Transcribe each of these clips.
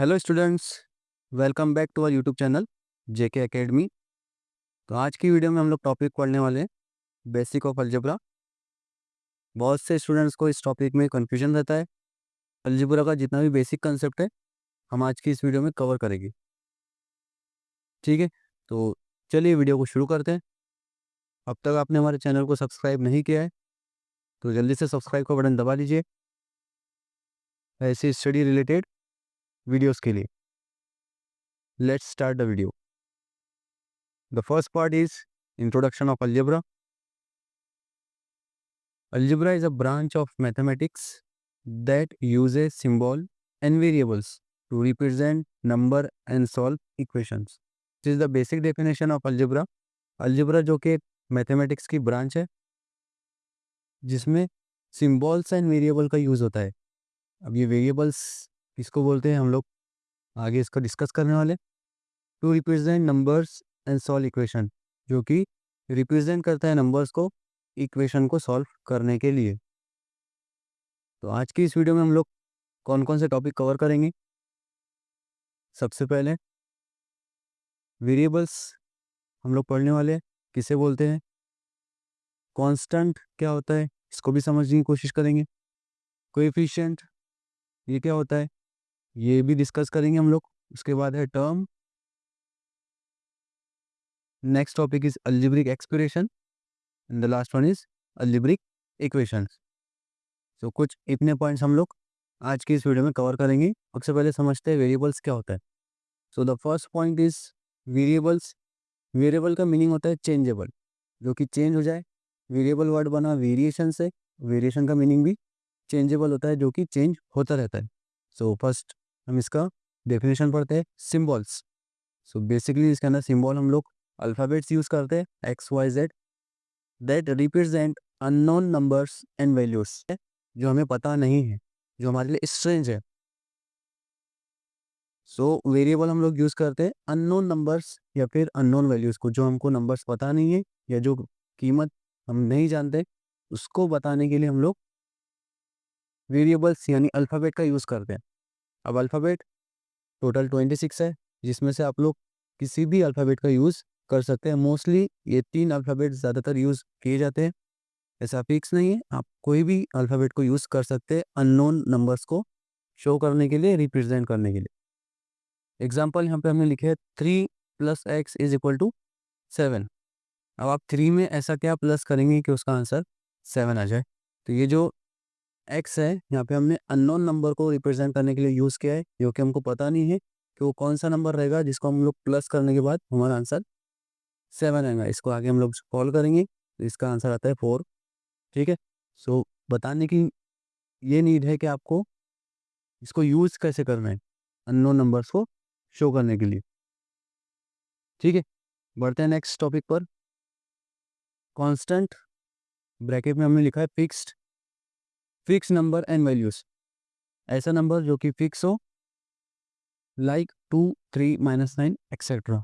Hello students, welcome back to our YouTube channel J K academy. तो आज की video में हम लोग टॉपिक पढ़ने वाले हैं बेसिक ऑफ अलजेब्रा। बहुत से स्टूडेंट्स को इस टॉपिक में कंफ्यूजन रहता है। अलजेब्रा का जितना भी बेसिक कंसेप्ट है हम आज की इस वीडियो में कवर करेंगे। ठीक है, तो चलिए वीडियो को शुरू करते हैं। अब तक आपने हमारे चैनल को सब्सक्राइब नहीं किया है तो जल्दी से सब्सक्राइब का बटन दबा लीजिए ऐसे स्टडी रिलेटेड वीडियोज़ के लिए। Let's start the video. The first part is introduction of algebra. Algebra is a branch of mathematics that uses symbol and variables to represent number and solve equations. This is the basic definition of algebra. Algebra जो कि mathematics की branch है जिसमें symbols and variable का use होता है। अब ये वेरिएबल्स किसको बोलते हैं हम लोग आगे इसको डिस्कस करने वाले। To represent numbers and solve equation, जो कि रिप्रेजेंट करता है नंबर्स को इक्वेशन को सॉल्व करने के लिए। तो आज की इस वीडियो में हम लोग कौन कौन से टॉपिक कवर करेंगे। सबसे पहले वेरिएबल्स हम लोग पढ़ने वाले हैं, किसे बोलते हैं, कांस्टेंट क्या होता है इसको भी समझने की कोशिश करेंगे, कोएफिशिएंट ये क्या होता है ये भी डिस्कस करेंगे हम लोग। उसके बाद है term. Next topic is algebraic expression and the last one is algebraic equations. तो कुछ इतने पॉइंट्स हम लोग आज की इस वीडियो में कवर करेंगे। सबसे पहले समझते हैं वेरिएबल्स क्या होता है। So the first point is variables. Variable का मीनिंग होता है चेंजेबल, जो कि चेंज हो जाए। वेरिएबल वर्ड बना वेरिएशन से, वेरिएशन का मीनिंग भी चेंजेबल होता है जो कि चेंज होता रहता है। सो फर्स्ट हम इसका डेफिनेशन पढ़ते हैं, सिम्बॉल्स। सो बेसिकली इसके अंदर सिम्बॉल हम लोग अल्फ़ाबेट्स यूज़ करते हैं x y z that represent unknown numbers and values, जो हमें पता नहीं है, जो हमारे लिए स्ट्रेंज है। सो वेरिएबल हम लोग यूज़ करते हैं अननोन नंबर्स या फिर अननोन वैल्यूज़ को, जो हमको नंबर्स पता नहीं है या जो कीमत हम नहीं जानते उसको बताने के लिए हम लोग वेरिएबल्स यानी अल्फ़ाबेट का यूज़ करते हैं। अब अल्फ़ाबेट टोटल 26 है, जिसमें से आप लोग किसी भी अल्फ़ाबेट का यूज़ कर सकते हैं। मोस्टली ये 3 अल्फ़ाबेट ज़्यादातर यूज़ किए जाते हैं, ऐसा फिक्स नहीं है, आप कोई भी अल्फ़ाबेट को यूज़ कर सकते हैं अननोन नंबर्स को शो करने के लिए, रिप्रेजेंट करने के लिए। एग्जाम्पल यहाँ पे हमने लिखे है 3 + x = 7। अब आप 3 में ऐसा क्या प्लस करेंगे कि उसका आंसर 7 आ जाए। तो ये जो x है यहाँ पे हमने अननोन नंबर को रिप्रेजेंट करने के लिए यूज़ किया है, जो कि हमको पता नहीं है कि वो कौन सा नंबर रहेगा जिसको हम लोग प्लस करने के बाद हमारा आंसर 7 आएगा। इसको आगे हम लोग सॉल्व करेंगे तो इसका आंसर आता है 4। ठीक है, सो बताने की ये नीड है कि आपको इसको यूज़ कैसे करना है अननोन नंबर्स को शो करने के लिए। ठीक है, बढ़ते हैं नेक्स्ट टॉपिक पर। कांस्टेंट ब्रैकेट में हमने लिखा है फिक्स नंबर एंड वैल्यूज, ऐसा नंबर जो कि फिक्स हो, लाइक 2 3 -9 एक्सेट्रा।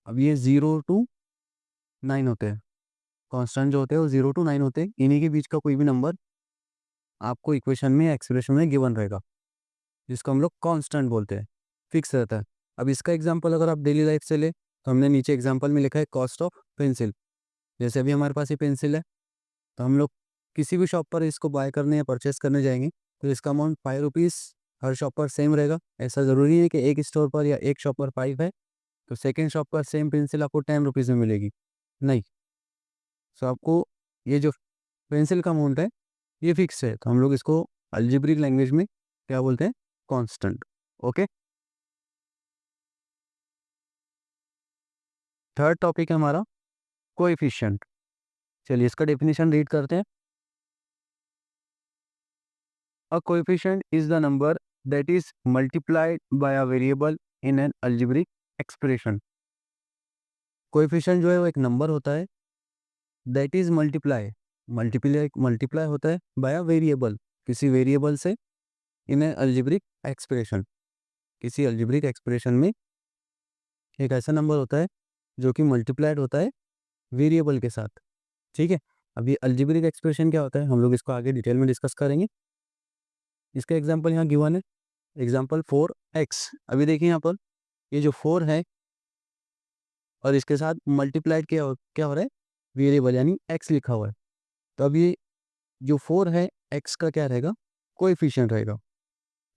अब ये 0 to 9 होते हैं, कांस्टेंट जो होते हैं वो 0 to 9 होते हैं। इन्हीं के बीच का कोई भी नंबर आपको इक्वेशन में एक्सप्रेशन में गिवन रहेगा, जिसको हम लोग कांस्टेंट बोलते हैं, फिक्स रहता है। अब इसका एग्जांपल अगर आप डेली लाइफ से ले तो हमने नीचे एग्जांपल में लिखा है कॉस्ट ऑफ पेंसिल। जैसे अभी हमारे पास ये पेंसिल है तो हम लोग किसी भी शॉप पर इसको बाय करने या परचेस करने जाएंगे तो इसका अमाउंट 5 रुपीज़ हर शॉप पर सेम रहेगा। ऐसा ज़रूरी है कि एक स्टोर पर या एक शॉप पर 5 है तो सेकेंड शॉप पर सेम पेंसिल आपको 10 रुपीज़ में मिलेगी, नहीं। सो आपको ये जो पेंसिल का अमाउंट है ये फिक्स है, तो हम लोग इसको अलजेब्रिक लैंग्वेज में क्या बोलते हैं, कांस्टेंट। ओके, थर्ड टॉपिक है हमारा कोएफिशिएंट। चलिए इसका डेफिनेशन रीड करते हैं। A coefficient is the number that is multiplied by a variable in an algebraic expression. Coefficient जो है वो एक नंबर होता है that is मल्टीप्लाई होता है बाय अ वेरिएबल, किसी वेरिएबल से, इन एन algebraic एक्सप्रेशन, किसी algebraic एक्सप्रेशन में एक ऐसा नंबर होता है जो कि मल्टीप्लाइड होता है वेरिएबल के साथ। ठीक है, अब ये algebraic एक्सप्रेशन क्या होता है हम लोग इसको आगे डिटेल में डिस्कस करेंगे। इसका एग्जांपल यहाँ गिवन है एग्जाम्पल 4x। अभी देखिए यहाँ पर ये जो 4 है और इसके साथ मल्टीप्लाइड क्या हो रहा है, वेरिएबल यानी x लिखा हुआ है। तो अब ये जो 4 है x का क्या रहेगा, कोएफिशिएंट रहेगा।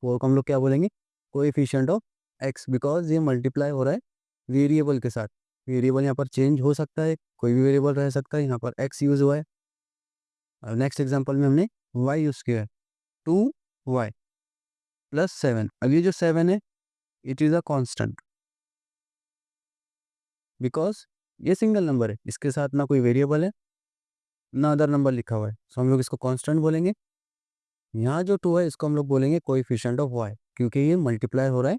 4 को हम लोग क्या बोलेंगे, कोएफिशिएंट ऑफ x, बिकॉज ये मल्टीप्लाई हो रहा है वेरिएबल के साथ। वेरिएबल यहाँ पर चेंज हो सकता है, कोई भी वेरिएबल रह सकता है, यहाँ पर x यूज हुआ है। और नेक्स्ट एग्जाम्पल में हमने y यूज किया है, 2y प्लस 7। अब ये जो 7 है it is a constant, because ये सिंगल नंबर है, इसके साथ ना कोई वेरिएबल है ना अदर नंबर लिखा हुआ है, सो हम लोग इसको कांस्टेंट बोलेंगे। यहाँ जो 2 है इसको हम लोग बोलेंगे कोएफिशिएंट ऑफ y, क्योंकि ये मल्टीप्लाई हो रहा है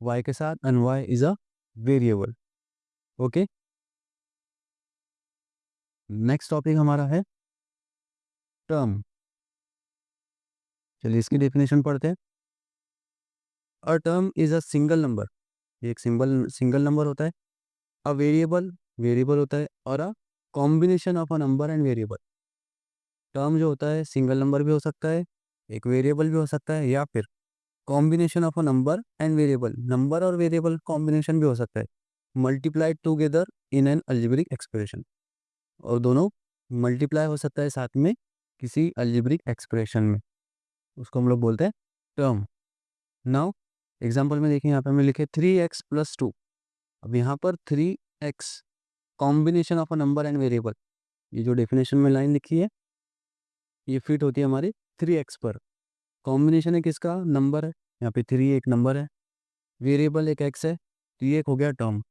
y के साथ and y is a variable. Okay, next topic हमारा है टर्म। चलिए इसकी डेफिनेशन पढ़ते हैं। A term is a single number, ये एक सिंगल नंबर होता है। अ वेरिएबल, वेरिएबल होता है। और a combination of a number and variable. Term जो होता है सिंगल नंबर भी हो सकता है, एक वेरिएबल भी हो सकता है, या फिर combination of a number and variable, number और वेरिएबल कॉम्बिनेशन भी हो सकता है, multiplied together in an algebraic expression. और दोनों मल्टीप्लाई हो सकता है साथ में किसी अलजेब्रिक एक्सप्रेशन में, उसको हम लोग बोलते हैं टर्म। नाउ एग्जांपल में देखिए, यहाँ पे हमने लिखे 3x प्लस 2। अब यहाँ पर 3x combination of a number and variable, ये जो डेफिनेशन में लाइन लिखी है ये फिट होती है हमारे 3x पर। कॉम्बिनेशन है किसका, नंबर है, यहाँ पे 3 एक नंबर है, वेरिएबल एक x है, तो ये एक हो गया टर्म।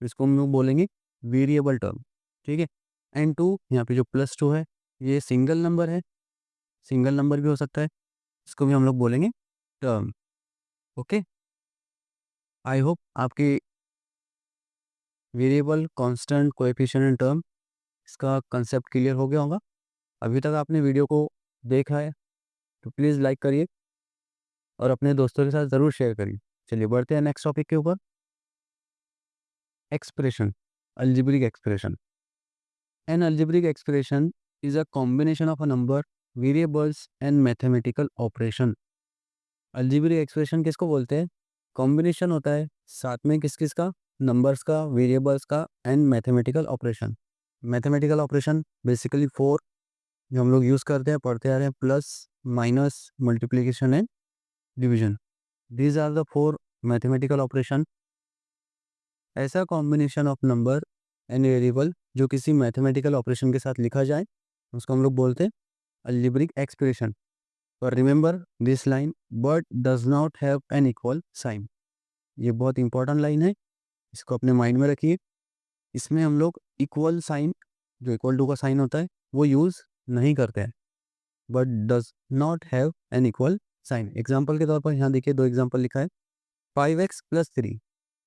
इसको हम लोग बोलेंगे वेरिएबल टर्म। ठीक है, एंड 2 यहाँ पे जो प्लस 2 है ये सिंगल नंबर है, सिंगल नंबर भी हो सकता है, इसको भी हम लोग बोलेंगे टर्म। ओके, आई होप आपकी variable, constant, coefficient and term इसका कंसेप्ट क्लियर हो गया होगा। अभी तक आपने वीडियो को देखा है तो प्लीज़ लाइक करिए और अपने दोस्तों के साथ ज़रूर शेयर करिए। चलिए बढ़ते हैं नेक्स्ट टॉपिक के ऊपर। Expression, algebraic expression. N algebraic expression is a combination of a number, variables and mathematical operation. Algebraic expression किसको बोलते हैं, कॉम्बिनेशन होता है साथ में किस किस का, नंबर्स का, वेरिएबल्स का and mathematical operation. Mathematical operation basically 4 जो हम लोग यूज़ करते हैं, पढ़ते आ रहे हैं, plus, minus, multiplication and division. These are the 4 mathematical operation. ऐसा combination of number and variable जो किसी मैथमेटिकल ऑपरेशन के साथ लिखा जाए उसको हम लोग बोलते हैं अलजेब्रिक एक्सप्रेशन। पर remember this line, but does not have an equal sign. ये बहुत इंपॉर्टेंट लाइन है, इसको अपने माइंड में रखिए। इसमें हम लोग इक्वल साइन, जो इक्वल टू का साइन होता है वो यूज़ नहीं करते हैं, but does not have an equal sign. Example के तौर पर यहाँ देखिए 2 एग्जाम्पल लिखा है। 5x प्लस 3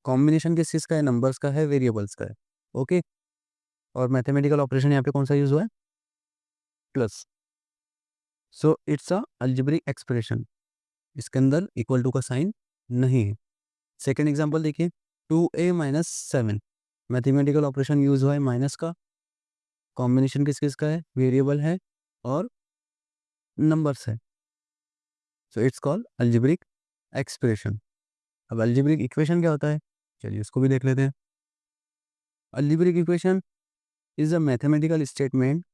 कॉम्बिनेशन किस चीज़ का है, नंबर्स का है, वेरिएबल्स का है। ओके, और मैथमेटिकल ऑपरेशन यहाँ पे कौन सा यूज हुआ है, plus. So it's a algebraic expression, इसके अंदर इक्वल टू का साइन नहीं है। सेकेंड एग्जाम्पल देखिए, 2a-7 मैथमेटिकल ऑपरेशन यूज हुआ है माइनस का, कॉम्बिनेशन किस किस का है, वेरिएबल है और नंबर्स है, so it's called algebraic expression. अब अलजेब्रिक इक्वेशन क्या होता है, चलिए इसको भी देख लेते हैं। Algebraic equation is a mathematical statement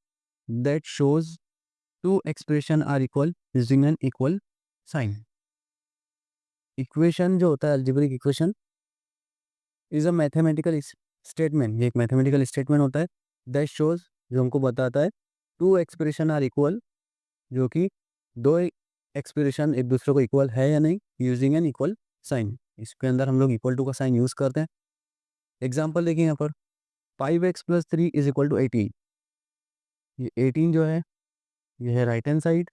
that shows two expression are equal using an equal sign. Equation जो होता है algebraic equation is a mathematical statement, ये एक मैथमेटिकल स्टेटमेंट होता है दैट शोज, जो हमको बताता है टू एक्सप्रेशन आर इक्वल, जो कि दो एक्सप्रेशन एक दूसरे को इक्वल है या नहीं, यूजिंग एन इक्वल साइन। इसके अंदर हम लोग इक्वल टू का साइन यूज करते हैं। एग्जाम्पल देखिए यहाँ पर 5x plus 3 is equal to 18। ये 18 जो है ये है right hand side,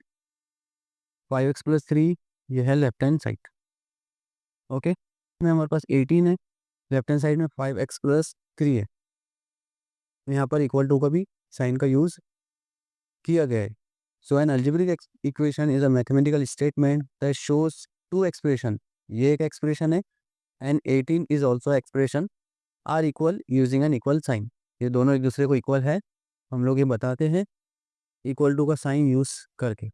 5x plus 3 ये है लेफ्ट हैंड साइड। ओके, में हमारे पास 18 है, लेफ्ट हैंड साइड में 5x प्लस 3 है, यहाँ पर इक्वल टू का भी साइन का यूज किया गया है। So an algebraic equation is a mathematical statement that shows two expression, ये एक एक्सप्रेशन है, and 18 is also expression are equal using an equal sign. ये दोनों एक दूसरे को इक्वल है, हम लोग ये बताते हैं इक्वल टू का साइन यूज करके।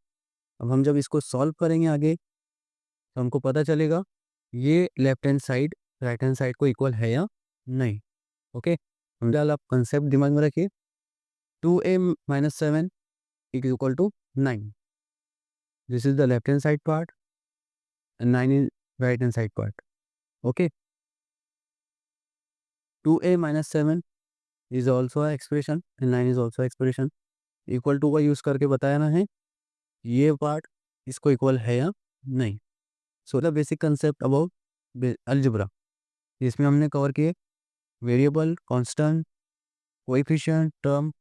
अब हम जब इसको सॉल्व करेंगे आगे, तो हमको पता चलेगा ये left hand side right hand side को इक्वल है या नहीं। ओके, फिलहाल आप कंसेप्ट दिमाग में रखिए, 2a - 7 equal to 9, this is the left hand side part and 9 is right hand side part. Okay, 2a - 7 is also a expression and 9 is also expression. Equal to का use करके बताया ना है ये पार्ट इसको इक्वल है या नहीं। So the basic concept about algebra, इसमें हमने कवर किए variable, constant, coefficient, term,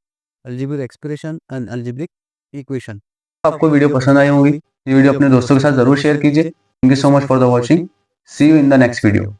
algebraic expression and algebraic equation. आपको वीडियो पसंद आई होगी, ये वीडियो अपने दोस्तों के साथ जरूर शेयर कीजिए। Thank you so much for the watching, see you in the next video.